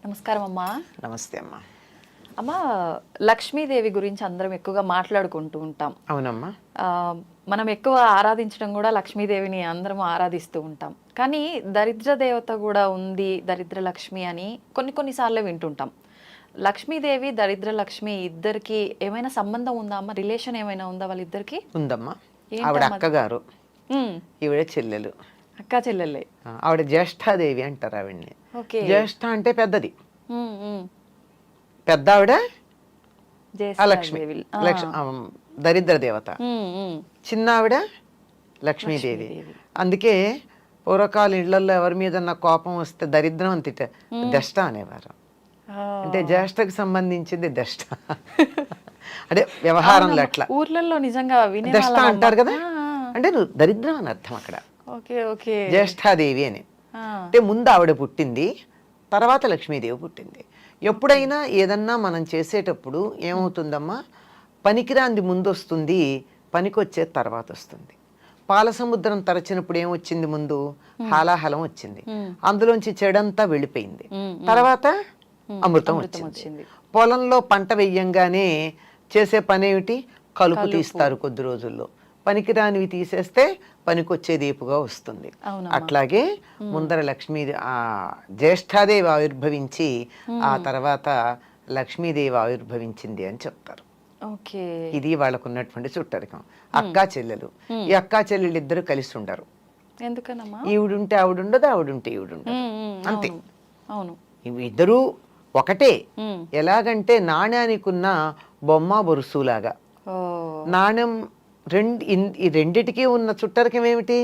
నమస్కారం అమ్మా. నమస్తే అమ్మా. అమ్మా, లక్ష్మీదేవి గురించి అందరం ఎక్కువగా మాట్లాడుకుంటూ ఉంటాం. అవునమ్మా. మనం ఎక్కువ ఆరాధించడం కూడా లక్ష్మీదేవిని అందరం ఆరాధిస్తూ ఉంటాం. కానీ దరిద్ర దేవత కూడా ఉంది, దరిద్ర లక్ష్మి అని కొన్నిసార్లు వింటుంటాం. లక్ష్మీదేవి దరిద్ర లక్ష్మి ఇద్దరికి ఏమైనా సంబంధం ఉందా అమ్మ? రిలేషన్ ఏమైనా ఉందా వాళ్ళిద్దరికి? ఉందమ్మా. ఆవిడ అక్కగారు, ఈవిడ చెల్లెలు. అక్క చెల్లెలే. ఆవిడ జ్యేష్ఠాదేవి అంటారు ఆవిడ్ని. జ్యేష్ఠ అంటే పెద్దది, పెద్ద ఆవిడ లక్ష్మి, దరిద్ర దేవత. చిన్న ఆవిడ లక్ష్మీదేవి. అందుకే పూర్వకాల ఇళ్లలో ఎవరి మీద కోపం వస్తే దరిద్రం అని దష్ట అనేవారు. అంటే జ్యేష్ఠకు సంబంధించింది దష్ట. అంటే వ్యవహారంలో అట్లా ఊర్లలో నిజంగా దష్ట అంటారు కదా, అంటే నువ్వు దరిద్రం అని అర్థం అక్కడ. జ్యేష్ఠాదేవి అని అంటే ముందు ఆవిడ పుట్టింది, తర్వాత లక్ష్మీదేవి పుట్టింది. ఎప్పుడైనా ఏదన్నా మనం చేసేటప్పుడు ఏమవుతుందమ్మా, పనికిరాంది ముందు వస్తుంది, పనికొచ్చే తర్వాత వస్తుంది. పాల సముద్రం తరచినప్పుడు ఏమొచ్చింది? ముందు హాలాహలం వచ్చింది, అందులోంచి చెడంతా వెళ్ళిపోయింది, తర్వాత అమృతం వచ్చింది. పొలంలో పంట వెయ్యంగానే చేసే పని ఏమిటి? కలుపు తీస్తారు కొద్ది రోజుల్లో. పనికిరానివి తీసేస్తే పనికొచ్చే దీపుగా వస్తుంది. అట్లాగే ముందర లక్ష్మీ జ్యేష్ఠాదేవి ఆవిర్భవించి ఆ తర్వాత లక్ష్మీదేవి ఆవిర్భవించింది అని చెప్తారు. ఇది వాళ్ళకున్నటువంటి చుట్టరికం. అక్కా చెల్లెలు. ఈ అక్కా చెల్లెలు ఇద్దరు కలిసి ఉండరు. ఎందుకనమ్మా? ఈవిడుంటే ఆవిడుండదు, ఆవిడుంటే ఈవిడుండదు, అంతే. ఇద్దరు ఒకటే. ఎలాగంటే నాణ్యానికి ఉన్న బొమ్మ బొరుసులాగా. నాణ్యం ఈ రెండిటికి ఉన్న చుట్టరికం ఏమిటి?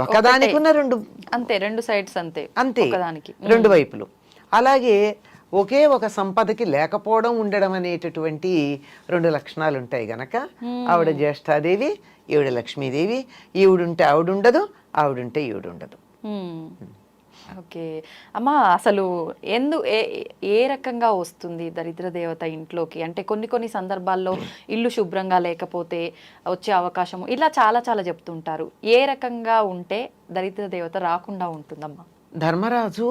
ఒకదానికి ఉన్న రెండు, అంతే, రెండు సైడ్స్, అంతే, రెండు వైపులు. అలాగే ఒకే ఒక సంపదకి లేకపోవడం, ఉండడం అనేటటువంటి రెండు లక్షణాలు ఉంటాయి గనక ఆవిడ జ్యేష్ఠాదేవి, ఈవిడ లక్ష్మీదేవి. ఈవిడుంటే ఆవిడుండదు, ఆవిడుంటే ఈవిడుండదు. ఓకే అమ్మా, అసలు ఏ రకంగా వస్తుంది దరిద్ర దేవత ఇంట్లోకి? అంటే కొన్ని సందర్భాల్లో ఇల్లు శుభ్రంగా లేకపోతే వచ్చే అవకాశం, ఇలా చాలా చెప్తుంటారు. ఏ రకంగా ఉంటే దరిద్ర దేవత రాకుండా ఉంటుందమ్మా? ధర్మరాజు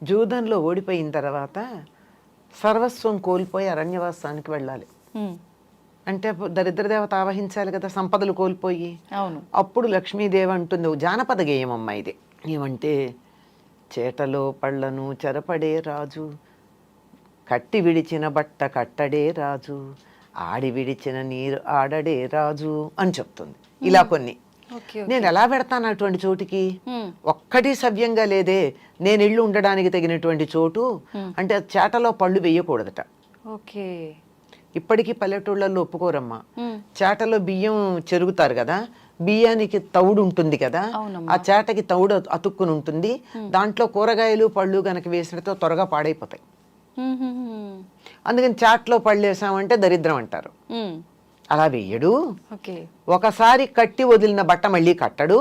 జూదంలో ఓడిపోయిన తర్వాత సర్వస్వం కోల్పోయి అరణ్యవాసానికి వెళ్ళాలి. అంటే దరిద్ర దేవత ఆవహించాలి కదా, సంపదలు కోల్పోయి. అవును. అప్పుడు లక్ష్మీదేవి అంటుంది, జానపద గేయం అమ్మ ఇది. ఏమంటే, చేటలో పళ్ళను చెరపడే రాజు, కట్టి విడిచిన బట్ట కట్టడే రాజు, ఆడి విడిచిన నీరు ఆడడే రాజు అని చెప్తుంది. ఇలా కొన్ని. నేను ఎలా పెడతాను అటువంటి చోటుకి? ఒక్కటి సవ్యంగా లేదే. నేను ఇల్లు ఉండడానికి తగినటువంటి చోటు అంటే చేటలో పళ్ళు వేయకూడదట. ఇప్పటికీ పల్లెటూళ్ళల్లో ఒప్పుకోరమ్మా. చేటలో బియ్యం చెరుగుతారు కదా, బియ్యానికి తౌడు ఉంటుంది కదా, ఆ చేటకి తౌడు అతుక్కుని ఉంటుంది. దాంట్లో కూరగాయలు పళ్ళు గనక వేసినతో త్వరగా పాడైపోతాయి. అందుకని చాట్లో పళ్ళు వేసామంటే దరిద్రం అంటారు. అలా వెయ్యడు. ఒకసారి కట్టి వదిలిన బట్ట మళ్ళీ కట్టడు.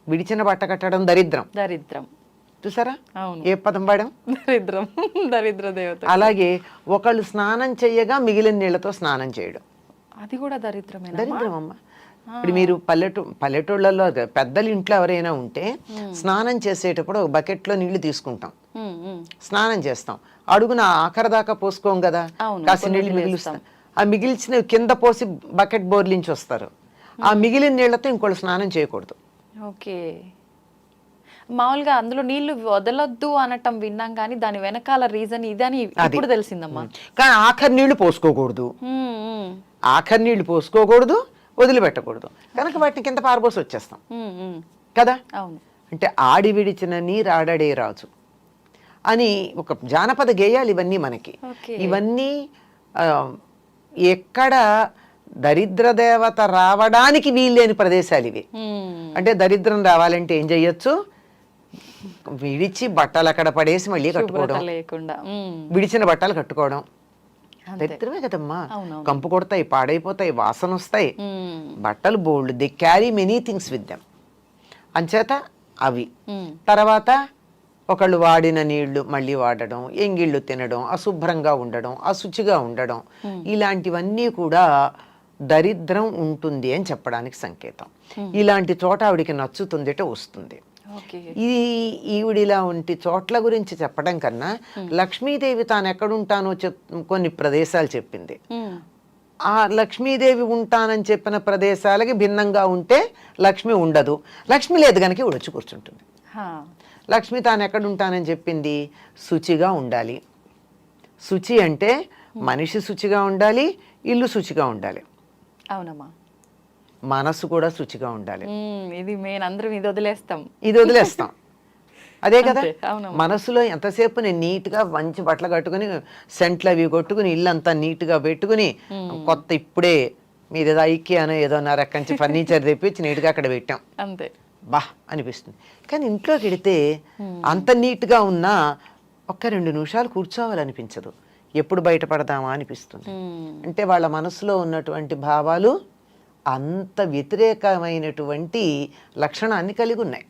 విడిచిన బట్ట కట్టడం దరిద్రం. చూసారా ఏ పదం వాడాం? దరిద్రం, దరిద్ర దేవత. అలాగే ఒకళ్ళు స్నానం చెయ్యగా మిగిలిన నీళ్లతో స్నానం చేయడం, అది కూడా దరిద్రమే. దరిద్రం అమ్మ. ఇప్పుడు మీరు పల్లెటూళ్ళలో పెద్దలు ఇంట్లో ఎవరైనా ఉంటే స్నానం చేసేటప్పుడు ఒక బకెట్లో నీళ్లు తీసుకుంటాం, స్నానం చేస్తాం, అడుగున ఆఖరి దాకా పోసుకోం కదా, కాసి నీళ్లు మిగిలిస్తాం. ఆ మిగిల్చిన కింద పోసి బకెట్ బోర్లించి వస్తారు. ఆ మిగిలిన నీళ్లతో ఇంకోళ్ళు స్నానం చేయకూడదు. మామూలుగా అందులో నీళ్లు వదలొద్దు అనటం విన్నాం, కానీ దాని వెనకాల రీజన్ ఇదని ఇప్పుడు తెలిసిందమ్మా. కానీ ఆఖరి నీళ్లు పోసుకోకూడదు, ఆఖరి నీళ్లు పోసుకోకూడదు, వదిలిపెట్టకూడదు. కనుక వాటిని కింద పారబోసి వచ్చేస్తాం కదా. అంటే ఆడి విడిచిన నీరు ఆడడే రాజు అని ఒక జానపద గేయాలు ఇవన్నీ మనకి. ఇవన్నీ ఎక్కడ దరిద్ర దేవత రావడానికి వీల్లేని ప్రదేశాలు ఇవి. అంటే దరిద్రం రావాలంటే ఏం చెయ్యొచ్చు? విడిచి బట్టలు అక్కడ పడేసి మళ్ళీ కట్టుకోవడం, విడిచిన బట్టలు కట్టుకోవడం దరిద్రమే కదమ్మా. కంపు కొడతాయి, పాడైపోతాయి, వాసన వస్తాయి. బట్టలు బోల్డ్, they carry many things with them. అంచేత అవి. తర్వాత ఒకళ్ళు వాడిన నీళ్లు మళ్ళీ వాడడం, ఎంగిళ్ళు తినడం, అశుభ్రంగా ఉండడం, అశుచిగా ఉండడం, ఇలాంటివన్నీ కూడా దరిద్రం ఉంటుంది అని చెప్పడానికి సంకేతం. ఇలాంటి చోట ఆవిడికి నచ్చుతుందిట వస్తుంది. ఇది ఈవిడిలా ఉంటి చోట్ల గురించి చెప్పడం కన్నా లక్ష్మీదేవి తాను ఎక్కడుంటానో కొన్ని ప్రదేశాలు చెప్పింది. ఆ లక్ష్మీదేవి ఉంటానని చెప్పిన ప్రదేశాలకి భిన్నంగా ఉంటే లక్ష్మి ఉండదు. లక్ష్మి లేదు కనుక ఈవిడ వచ్చి కూర్చుంటుంది. లక్ష్మి తాను ఎక్కడ ఉంటానని చెప్పింది, శుచిగా ఉండాలి. శుచి అంటే మనిషి శుచిగా ఉండాలి, ఇల్లు శుచిగా ఉండాలి. అవునమ్మా. మనసు కూడా శుచిగా ఉండాలి. ఇది మెయిన్, అందరం ఇది వదిలేస్తాం అదే కదా. మనసులో ఎంతసేపు నేను నీట్గా మంచి బట్టలు కట్టుకుని సెంట్లు అవి కొట్టుకుని ఇల్లంతా నీట్గా పెట్టుకుని కొత్త ఇప్పుడే మీరు ఏదో ఐక్యానో ఏదో రకంచి ఫర్నిచర్ తెప్పించి నీట్గా అక్కడ పెట్టాం అంతే, బా అనిపిస్తుంది. కానీ ఇంట్లోకి వెడితే అంత నీట్గా ఉన్నా ఒక్క 2 నిమిషాలు కూర్చోవాలనిపించదు. ఎప్పుడు బయటపడదామా అనిపిస్తుంది. అంటే వాళ్ళ మనసులో ఉన్నటువంటి భావాలు అంత వ్యతిరేకమైనటువంటి లక్షణాన్ని కలిగి ఉన్నాయి,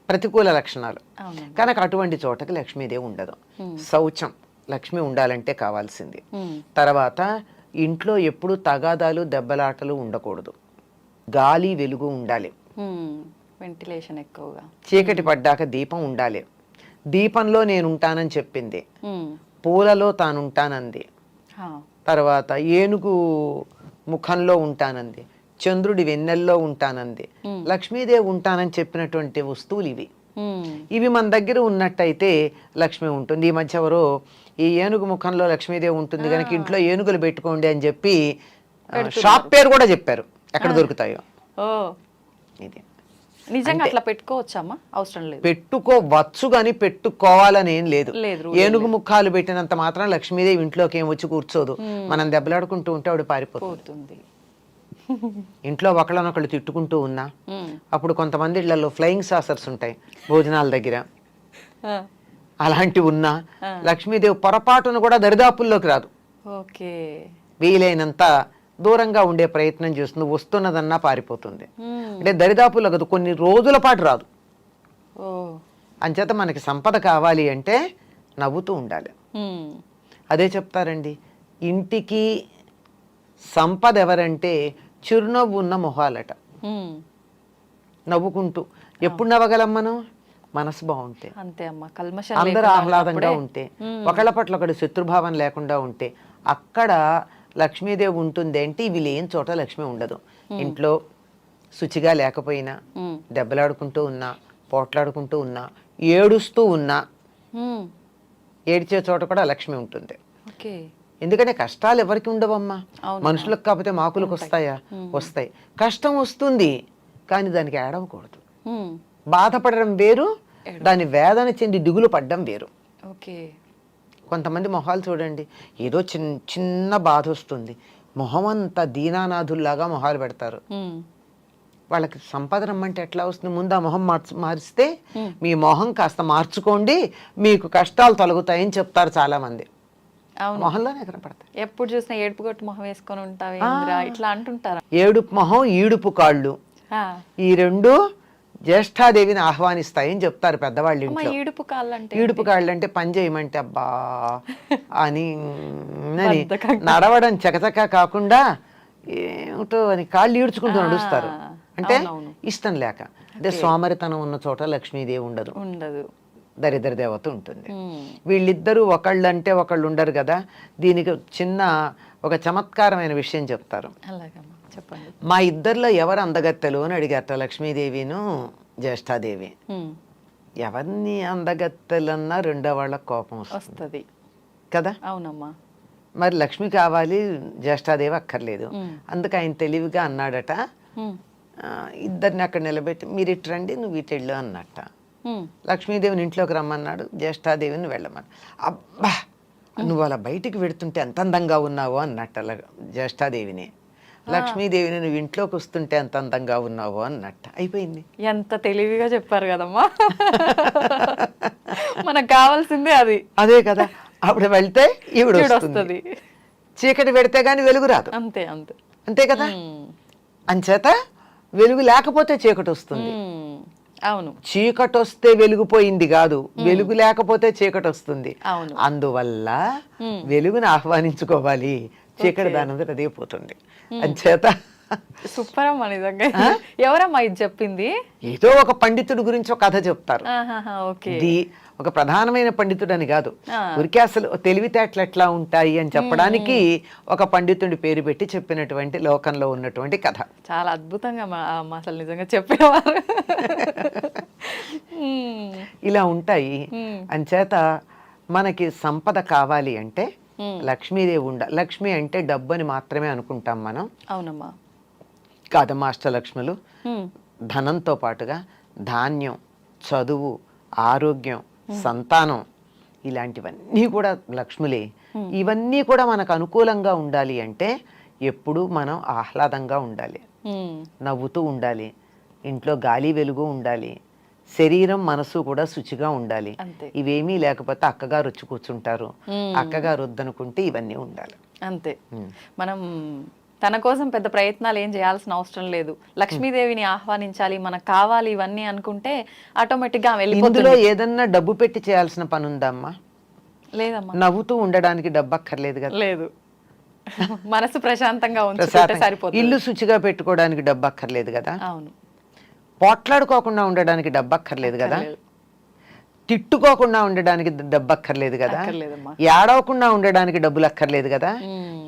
ప్రతికూల లక్షణాలు. కనుక అటువంటి చోటకి లక్ష్మీదేవి ఉండదు. శౌచం లక్ష్మి ఉండాలంటే కావాల్సింది. తర్వాత ఇంట్లో ఎప్పుడు తగాదాలు దెబ్బలాటలు ఉండకూడదు. గాలి వెలుగు ఉండాలి, వెంటిలేషన్ ఎక్కువగా. చీకటి పడ్డాక దీపం ఉండాలి. దీపంలో నేను ఉంటానని చెప్పింది, పూలలో తానుంటానంది. తర్వాత ఏనుగు ముఖంలో ఉంటానంది, చంద్రుడి వెన్నెల్లో ఉంటానంది. లక్ష్మీదేవి ఉంటానని చెప్పినటువంటి వస్తువులు ఇవి మన దగ్గర ఉన్నట్టయితే లక్ష్మి ఉంటుంది. ఈ మధ్య ఎవరో ఈ ఏనుగు ముఖంలో లక్ష్మీదేవి ఉంటుంది కనుక ఇంట్లో ఏనుగులు పెట్టుకోండి అని చెప్పి షాప్ పేరు కూడా చెప్పారు, ఎక్కడ దొరుకుతాయో. ఇది నిజంగా అట్లా పెట్టుకోవచ్చమ్మా? అవసరం లేదు, పెట్టుకోవచ్చు కానీ పెట్టుకోవాలని ఏం లేదు. ఏనుగు ముఖాలు పెట్టినంత మాత్రం లక్ష్మీదేవి ఇంట్లోకి ఏం వచ్చి కూర్చోదు. మనం దెబ్బలాడుకుంటూ ఉంటే ఆవిడ పారిపోతుంది. ఇంట్లో ఒకళ్ళనొకళ్ళు తిట్టుకుంటూ ఉన్నా, అప్పుడు కొంతమంది ఇళ్లలో ఫ్లయింగ్ సాసర్స్ ఉంటాయి భోజనాల దగ్గర, అలాంటివి ఉన్నా లక్ష్మీదేవి పొరపాటును కూడా దరిదాపుల్లోకి రాదు. వీలైనంత దూరంగా ఉండే ప్రయత్నం చేస్తుంది. వస్తున్నదన్నా పారిపోతుంది. అంటే దరిదాపుల్లో కదా, కొన్ని రోజుల పాటు రాదు. అంచేత మనకి సంపద కావాలి అంటే నవ్వుతూ ఉండాలి. అదే చెప్తారండి, ఇంటికి సంపద ఎవరంటే చిరునవ్వు ఉన్న మొహాలట. నవ్వుకుంటూ ఎప్పుడు నవ్వగలం మనం? మనసు బాగుంటే, అందరూ ఆహ్లాదంగా ఉంటే, ఒకళ్ళ పట్ల ఒకటి శత్రుభావం లేకుండా ఉంటే అక్కడ లక్ష్మీదేవి ఉంటుంది. అంటే ఇవి లేని చోట లక్ష్మి ఉండదు. ఇంట్లో శుచిగా లేకపోయినా, దెబ్బలాడుకుంటూ ఉన్నా, పోట్లాడుకుంటూ ఉన్నా, ఏడుస్తూ ఉన్నా, ఏడ్చే చోట కూడా లక్ష్మి ఉంటుంది. ఎందుకంటే కష్టాలు ఎవరికి ఉండవమ్మా, మనుషులకు కాకపోతే మాకులకు వస్తాయా? వస్తాయి. కష్టం వస్తుంది కానీ దానికి ఏడవకూడదు. బాధపడడం వేరు, దాని వేదన చెంది దిగులు పడ్డం వేరు. కొంతమంది మొహాలు చూడండి, ఏదో చిన్న బాధ వస్తుంది, మొహం అంతా దీనానాథుల్లాగా మొహాలు పెడతారు. వాళ్ళకి సంపద రమ్మంటే ఎట్లా వస్తుంది? ముందు ఆ మొహం మారిస్తే మీ మొహం కాస్త మార్చుకోండి, మీకు కష్టాలు తొలగుతాయని చెప్తారు చాలా మంది. మొహంలోనే కనపడతాయి. ఎప్పుడు చూసినా ఏడుపు కొట్టు మొహం వేసుకొని ఉంటావు ఇట్లా అంటుంటారు. ఏడుపు మొహం, ఈడుపు కాళ్ళు, ఈ రెండు జ్యేష్ఠాదేవిని ఆహ్వానిస్తాయని చెప్తారు పెద్దవాళ్ళు ఇంట్లో. ఈడుపు కాళ్ళు అంటే పని చేయమంటే అబ్బా అని నడవడం చకచక కాకుండా ఏమిటో అని కాళ్ళు ఈడ్చుకుంటూ నడుస్తారు. అంటే ఇష్టం లేక. అంటే సోమరితనం ఉన్న చోట లక్ష్మీదేవి ఉండదు, దరిద్ర దేవత ఉంటుంది. వీళ్ళిద్దరూ ఒకళ్ళు అంటే ఒకళ్ళు ఉండరు కదా. దీనికి చిన్న ఒక చమత్కారమైన విషయం చెప్తారు. మా ఇద్దరిలో ఎవరు అందగత్తెలు అని అడిగారట లక్ష్మీదేవిను జ్యేష్ఠాదేవి. ఎవరిని అందగత్తెలన్నా రెండో వాళ్ళకి కోపం వస్తుంది కదా. అవునమ్మా. మరి లక్ష్మి కావాలి, జ్యేష్ఠాదేవి అక్కర్లేదు. అందుకు ఆయన తెలివిగా అన్నాడట, ఇద్దరిని అక్కడ నిలబెట్టి మీరు ఇటు రండి, నువ్వు ఇటు వెళ్ళు అన్నట్ట. లక్ష్మీదేవిని ఇంట్లోకి రమ్మన్నాడు, జ్యేష్ఠాదేవిని వెళ్ళమన్నాడు. అబ్బా నువ్వు అలా బయటికి వెడుతుంటే ఎంత అందంగా ఉన్నావో అన్నట్ట జ్యేష్ఠాదేవిని. లక్ష్మీదేవిని నువ్వు ఇంట్లోకి వస్తుంటే ఎంత అందంగా ఉన్నావో అన్నట్ట. అయిపోయింది. ఎంత తెలివిగా చెప్పారు కదమ్మా. మనకు కావాల్సిందే అది. అదే కదా. అప్పుడు వెళ్తే ఈవిడ వస్తుంది, చీకటి పెడితే గాని వెలుగు రాదు. అంతే అంతే అంతే కదా. అంచేత వెలుగు లేకపోతే చీకటి వస్తుంది. అవును, చీకటి వస్తే వెలుగుపోయింది కాదు, వెలుగు లేకపోతే చీకటి వస్తుంది. అందువల్ల వెలుగుని ఆహ్వానించుకోవాలి, చీకటి దానంతట అదే పోతుంది. అంచేత సూపర్ అమ్మా నిజంగా. ఎవరమ్మా ఇది చెప్పింది? ఏదో ఒక పండితుడి గురించి ఒక కథ చెప్తారు. ఓకే. ఇది ఒక ప్రధానమైన పండితుడు అని కాదు, ఊరికే అసలు తెలివితేటలు ఎట్లా ఉంటాయి అని చెప్పడానికి ఒక పండితుడి పేరు పెట్టి చెప్పినటువంటి లోకంలో ఉన్నటువంటి కథ. చాలా అద్భుతంగా అసలు నిజంగా చెప్పేవారు. ఇలా ఉంటాయి. అంచేత మనకి సంపద కావాలి అంటే లక్ష్మీదేవి లక్ష్మి అంటే డబ్బు అని మాత్రమే అనుకుంటాం మనం. అవునమ్మా. కాదమ్మా, అష్టలక్ష్ములు ధనంతో పాటుగా ధాన్యం, చదువు, ఆరోగ్యం, సంతానం ఇలాంటివన్నీ కూడా లక్ష్ములే. ఇవన్నీ కూడా మనకు అనుకూలంగా ఉండాలి అంటే ఎప్పుడూ మనం ఆహ్లాదంగా ఉండాలి, నవ్వుతూ ఉండాలి, ఇంట్లో గాలి వెలుగు ఉండాలి, శరీరం మనసు కూడా శుచిగా ఉండాలి. ఇవేమీ లేకపోతే అక్కగారు వచ్చి కూర్చుంటారు, అక్కగారు వద్దనుకుంటే ఇవన్నీ ఉండాలి. అంతే. మనం తన కోసం పెద్ద ప్రయత్నాలు ఏం చేయాల్సిన అవసరం లేదు. లక్ష్మీదేవిని ఆహ్వానించాలి, మనకు కావాలి ఇవన్నీ అనుకుంటే ఆటోమేటిక్ గా వెళ్ళిపోతుంది. ఇందులో ఏదన్నా డబ్బు పెట్టి చేయాల్సిన పని ఉందమ్మా? లేదమ్మా. నవ్వుతూ ఉండడానికి డబ్బు అక్కర్లేదు కదా. లేదు. మనసు ప్రశాంతంగా ఉంచుకుంటే సరిపోతుంది. ఇల్లు శుచిగా పెట్టుకోవడానికి డబ్బు అక్కర్లేదు కదా. అవును. పోట్లాడుకోకుండా ఉండడానికి డబ్బు అక్కర్లేదు కదా. తిట్టుకోకుండా ఉండడానికి డబ్బు అక్కర్లేదు కదా. ఏడవకుండా ఉండడానికి డబ్బులు అక్కర్లేదు కదా.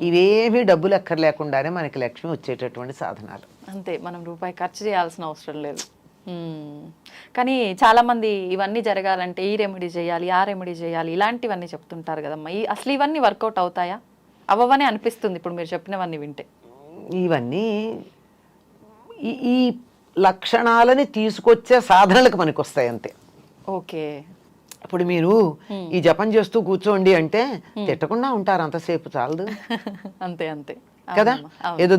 ఇవేమీ డబ్బులు అక్కర్లేకుండానే మనకి లక్ష్మి వచ్చేటటువంటి సాధనాలు. అంతే, మనం రూపాయి ఖర్చు చేయాల్సిన అవసరం లేదు. కానీ చాలా మంది ఇవన్నీ జరగాలంటే ఈ రెమెడీ చేయాలి, ఆ రెమెడీ చేయాలి, ఇలాంటివన్నీ చెప్తుంటారు కదమ్మా. అసలు ఇవన్నీ వర్కౌట్ అవుతాయా? అవ్వవని అనిపిస్తుంది ఇప్పుడు మీరు చెప్పినవన్నీ వింటే. ఇవన్నీ ఈ లక్షణాలని తీసుకొచ్చే సాధనలకు మనకు వస్తాయి అంతే. ఓకే. ఇప్పుడు మీరు ఈ జపం చేస్తూ కూర్చోండి అంటే తిట్టకుండా ఉంటారు అంతసేపు, చాలదు. అంతే అంతే కదా. ఏదో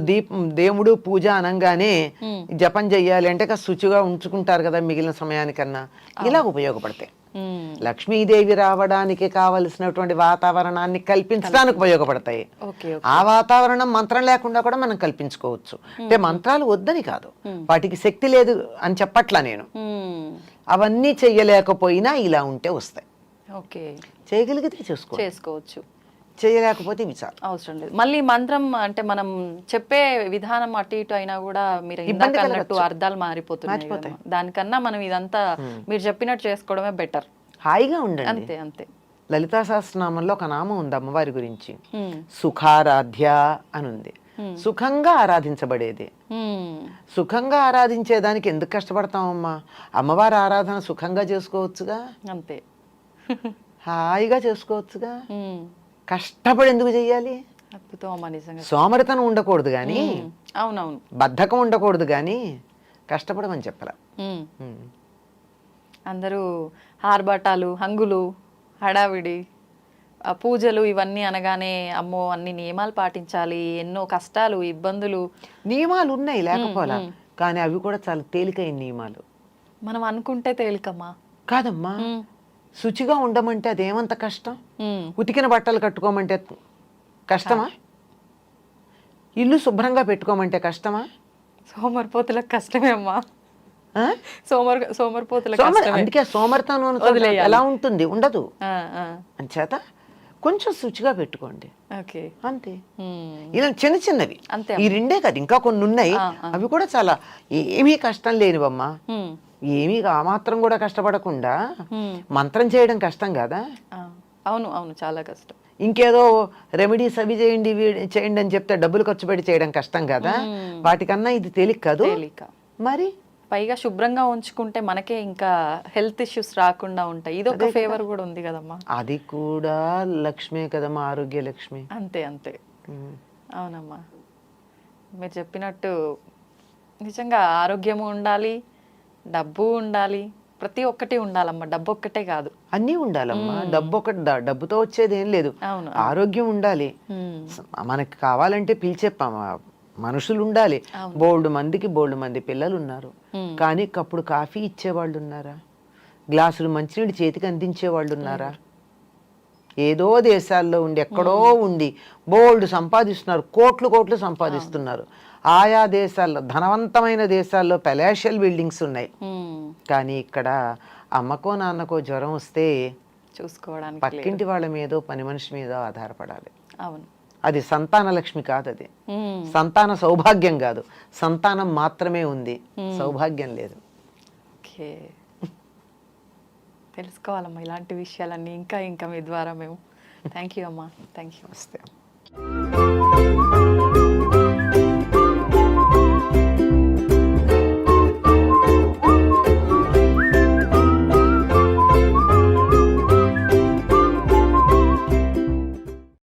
దేవుడు పూజ అనగానే జపం చెయ్యాలి అంటే శుచిగా ఉంచుకుంటారు కదా మిగిలిన సమయానికన్నా. ఇలా ఉపయోగపడతాయి. లక్ష్మీదేవి రావడానికి కావలసినటువంటి వాతావరణాన్ని కల్పించడానికి ఉపయోగపడతాయి. ఆ వాతావరణం మంత్రం లేకుండా కూడా మనం కల్పించుకోవచ్చు. అంటే మంత్రాలు వద్దని కాదు, వాటికి శక్తి లేదు అని చెప్పట్లా నేను. అవన్నీ చెయ్యలేకపోయినా ఇలా ఉంటే వస్తాయి. చేయగలిగితే చేసుకోవచ్చు, చేయలేకపోతే విచారం అవసరం లేదు. మళ్ళీ మంత్రం అంటే మనం చెప్పే విధానం అటు ఇటు అయినా కూడా మీరు అన్నట్టు అర్థాలు మారిపోతున్నాయి. దానికన్నా మనం ఇదంతా మీరు చెప్పినట్టు చేసుకోవడమే బెటర్. హాయిగా ఉండండి. అంతే అంతే. లలితా సహస్రనామంలో ఒక నామం ఉంది అమ్మవారి గురించి, సుఖారాధ్య అని ఉంది. సుఖంగా ఆరాధించబడేది. సుఖంగా ఆరాధించేదానికి ఎందుకు కష్టపడతామమ్మా? అమ్మవారి ఆరాధన సుఖంగా చేసుకోవచ్చుగా. అంతే, హాయిగా చేసుకోవచ్చుగా. కష్టపడి ఎందుకు చెయ్యాలి? సోమరితనం ఉండకూడదు గాని, అవునవును, బద్ధకం ఉండకూడదు గాని కష్టపడమని చెప్పరా. అందరూ ఆర్భాటాలు, హంగులు, హడావిడి, పూజలు ఇవన్నీ అనగానే అమ్మో అన్ని నియమాలు పాటించాలి, ఎన్నో కష్టాలు, ఇబ్బందులు. నియమాలు ఉన్నాయి లేకపోలా, కానీ అవి కూడా చాలా తేలికైన నియమాలు. మనం అనుకుంటే తేలికమ్మా. కాదమ్మా, శుచిగా ఉండమంటే అదేమంత కష్టం? ఉతికిన బట్టలు కట్టుకోమంటే కష్టమా? ఇల్లు శుభ్రంగా పెట్టుకోమంటే కష్టమా? సోమరిపోతులకు కష్టమే అమ్మా. సోమరిపోతులకు అందుకే సోమరితనం ఎలా ఉంటుంది? ఉండదు. అంచేత కొంచెం శుచిగా పెట్టుకోండి అంతే. ఇలా చిన్న చిన్నవి ఈ రెండే కాదు, ఇంకా కొన్ని ఉన్నాయి. అవి కూడా చాలా ఏమీ కష్టం లేనివమ్మా. ఏమీ ఆ మాత్రం కూడా కష్టపడకుండా మంత్రం చేయడం కష్టం కదా. అవును అవును, చాలా కష్టం. ఇంకేదో రెమెడీస్ అవి చేయండి చేయండి అని చెప్తే డబ్బులు ఖర్చు పెట్టి చేయడం కష్టం కదా. వాటికన్నా ఇది తేలిక కాదు. మరి పైగా శుభ్రంగా ఉంచుకుంటే మనకే ఇంకా హెల్త్ ఇష్యూస్ రాకుండా ఉంటాయి. ఇది ఒక ఫేవర్ కూడా ఉంది కదమ్మా. అది కూడా లక్ష్మే కదమ్మా, ఆరోగ్య లక్ష్మి. అంతే అంతే. అవునమ్మా, మీరు చెప్పినట్టు నిజంగా ఆరోగ్యము ఉండాలి, డబ్బు ఉండాలి, ప్రతి ఒక్కటి ఉండాలమ్మా. డబ్బు ఒక్కటే కాదు, అన్నీ ఉండాలమ్మా. డబ్బుతో వచ్చేది ఏం లేదు. ఆరోగ్యం ఉండాలి. మనకి కావాలంటే పిలిచే మనుషులు ఉండాలి. బోల్డ్ మంది పిల్లలు ఉన్నారు, కానీ కప్పుడు కాఫీ ఇచ్చేవాళ్ళు ఉన్నారా? గ్లాసులు మంచినీళ్ళు చేతికి అందించే వాళ్ళు ఉన్నారా? ఏదో దేశాల్లో ఉండి ఎక్కడో ఉండి బోల్డ్ సంపాదిస్తున్నారు, కోట్లు సంపాదిస్తున్నారు. ఆయా దేశాల్లో, ధనవంతమైన దేశాల్లో పెలాషియల్ బిల్డింగ్స్ ఉన్నాయి. కానీ ఇక్కడ అమ్మకో నాన్నకో జ్వరం వస్తే చూసుకోవడానికి పక్కింటి వాళ్ళ మీదో పని మనిషి మీదో ఆధారపడాలి. అవును, అది సంతాన లక్ష్మి కాదు, అది మ్మ్. సంతాన సౌభాగ్యం కాదు, సంతానం మాత్రమే ఉంది, సౌభాగ్యం లేదు. ఓకే, తెలుసుకోవాలమ్మా ఇలాంటి విషయాలన్నీ ఇంకా ఇంకా మీ ద్వారా మేము. థ్యాంక్ యూ అమ్మా, థ్యాంక్ యూ. నమస్తే.